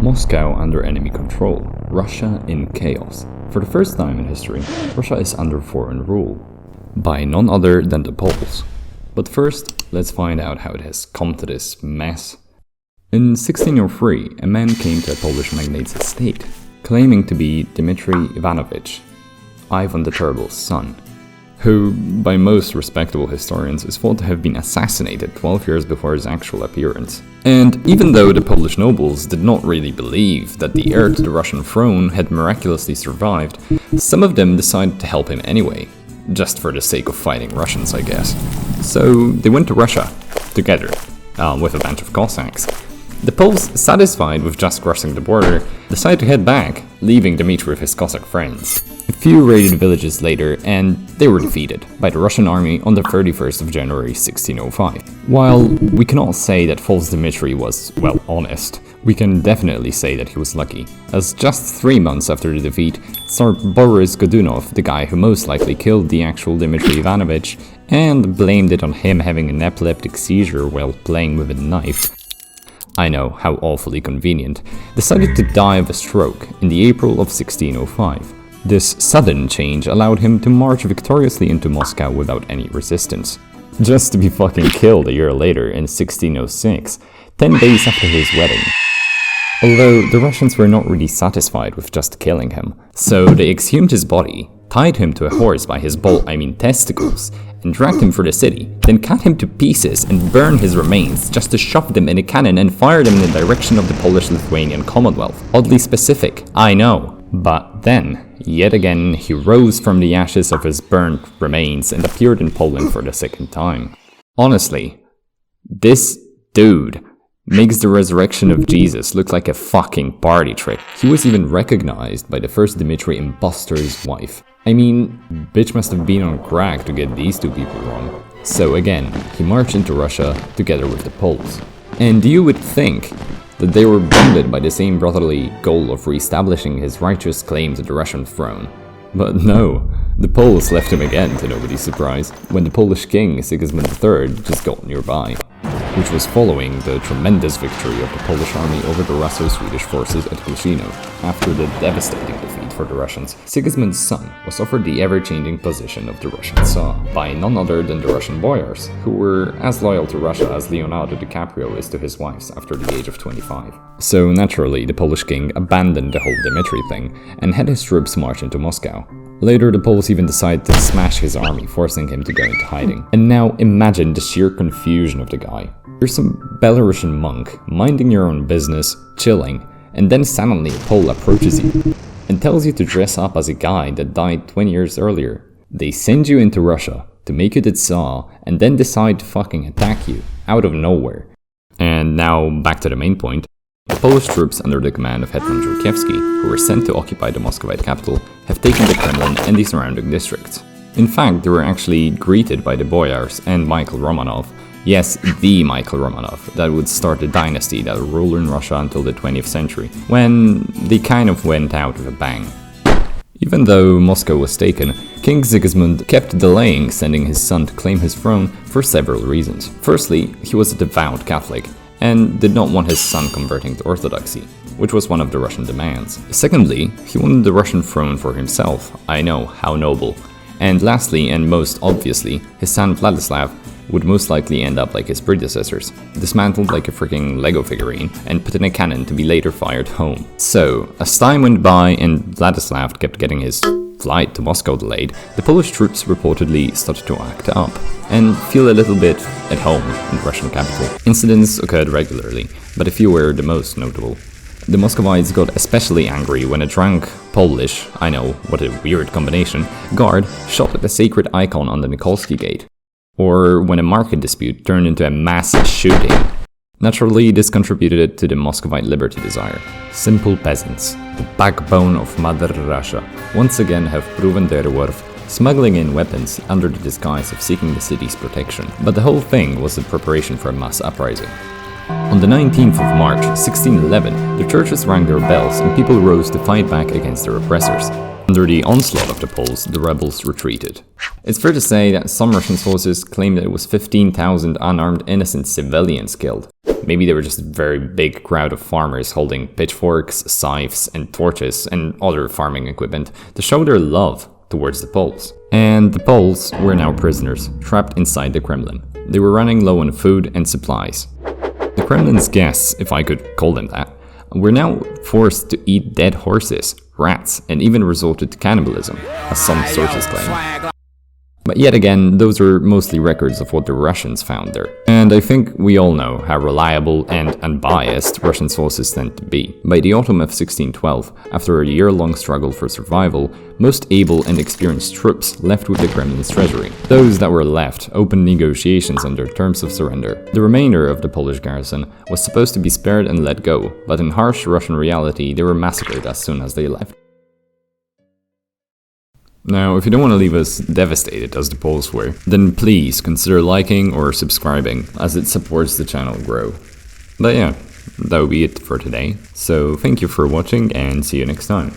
Moscow under enemy control, Russia in chaos. For the first time in history, Russia is under foreign rule, by none other than the Poles. But first, let's find out how it has come to this mess. In 1603, a man came to a Polish magnate's estate, claiming to be Dmitry Ivanovich, Ivan the Terrible's son, who, by most respectable historians, is thought to have been assassinated 12 years before his actual appearance. And even though the Polish nobles did not really believe that the heir to the Russian throne had miraculously survived, some of them decided to help him anyway, just for the sake of fighting Russians, I guess. So they went to Russia, together, with a bunch of Cossacks. The Poles, satisfied with just crossing the border, decided to head back, leaving Dmitry with his Cossack friends. A few raided villages later, and they were defeated by the Russian army on the 31st of January 1605. While we cannot say that false Dmitry was, well, honest, we can definitely say that he was lucky, as just 3 months after the defeat, Tsar Boris Godunov, the guy who most likely killed the actual Dmitry Ivanovich, and blamed it on him having an epileptic seizure while playing with a knife, I know, how awfully convenient, decided to die of a stroke in the April of 1605. This sudden change allowed him to march victoriously into Moscow without any resistance, just to be fucking killed a year later in 1606, 10 days after his wedding. Although the Russians were not really satisfied with just killing him, so they exhumed his body, tied him to a horse by his testicles, and dragged him through the city, then cut him to pieces and burned his remains just to shove them in a cannon and fire them in the direction of the Polish-Lithuanian commonwealth. Oddly specific, I know. But then, yet again, he rose from the ashes of his burnt remains and appeared in Poland for the second time. Honestly, this dude makes the resurrection of Jesus look like a fucking party trick. He was even recognized by the first Dmitry impostor's wife. I mean, bitch must have been on crack to get these two people wrong. So again, he marched into Russia together with the Poles. And you would think that they were bonded by the same brotherly goal of re-establishing his righteous claim to the Russian throne. But no, the Poles left him again to nobody's surprise, when the Polish king Sigismund III just got nearby, which was following the tremendous victory of the Polish army over the Russo-Swedish forces at Klusino. After the devastating defeat for the Russians, Sigismund's son was offered the ever-changing position of the Russian Tsar by none other than the Russian boyars, who were as loyal to Russia as Leonardo DiCaprio is to his wives after the age of 25. So naturally, the Polish king abandoned the whole Dmitry thing and had his troops march into Moscow. Later, the Poles even decided to smash his army, forcing him to go into hiding. And now imagine the sheer confusion of the guy. You're some Belarusian monk, minding your own business, chilling, and then suddenly a Pole approaches you and tells you to dress up as a guy that died 20 years earlier. They send you into Russia to make you the Tsar and then decide to fucking attack you, out of nowhere. And now, back to the main point. The Polish troops under the command of Hetman Żółkiewski, who were sent to occupy the Muscovite capital, have taken the Kremlin and the surrounding districts. In fact, they were actually greeted by the boyars and Michael Romanov, yes, the Michael Romanov, that would start the dynasty that would rule in Russia until the 20th century, when they kind of went out with a bang. Even though Moscow was taken, King Sigismund kept delaying sending his son to claim his throne for several reasons. Firstly, he was a devout Catholic, and did not want his son converting to Orthodoxy, which was one of the Russian demands. Secondly, he wanted the Russian throne for himself. I know, how noble. And lastly, and most obviously, his son Vladislav would most likely end up like his predecessors, dismantled like a freaking Lego figurine and put in a cannon to be later fired home. So, as time went by and Vladislav kept getting his flight to Moscow delayed, the Polish troops reportedly started to act up and feel a little bit at home in the Russian capital. Incidents occurred regularly, but a few were the most notable. The Muscovites got especially angry when a drunk Polish, I know, what a weird combination, guard shot at a sacred icon on the Nikolsky Gate, or when a market dispute turned into a mass shooting. Naturally, this contributed to the Muscovite liberty desire. Simple peasants, the backbone of Mother Russia, once again have proven their worth, smuggling in weapons under the disguise of seeking the city's protection. But the whole thing was a preparation for a mass uprising. On the 19th of March, 1611, the churches rang their bells and people rose to fight back against their oppressors. Under the onslaught of the Poles, the rebels retreated. It's fair to say that some Russian sources claim that it was 15,000 unarmed innocent civilians killed. Maybe they were just a very big crowd of farmers holding pitchforks, scythes, and torches and other farming equipment to show their love towards the Poles. And the Poles were now prisoners, trapped inside the Kremlin. They were running low on food and supplies. The Kremlin's guests, if I could call them that, were now forced to eat dead horses, rats, and even resorted to cannibalism, as some sources claim. But yet again, those are mostly records of what the Russians found there. And I think we all know how reliable and unbiased Russian sources tend to be. By the autumn of 1612, after a year-long struggle for survival, most able and experienced troops left with the Kremlin's treasury. Those that were left opened negotiations under terms of surrender. The remainder of the Polish garrison was supposed to be spared and let go, but in harsh Russian reality, they were massacred as soon as they left. Now, if you don't want to leave us devastated as the Poles were, then please consider liking or subscribing, as it supports the channel grow. But yeah, that will be it for today. So thank you for watching and see you next time.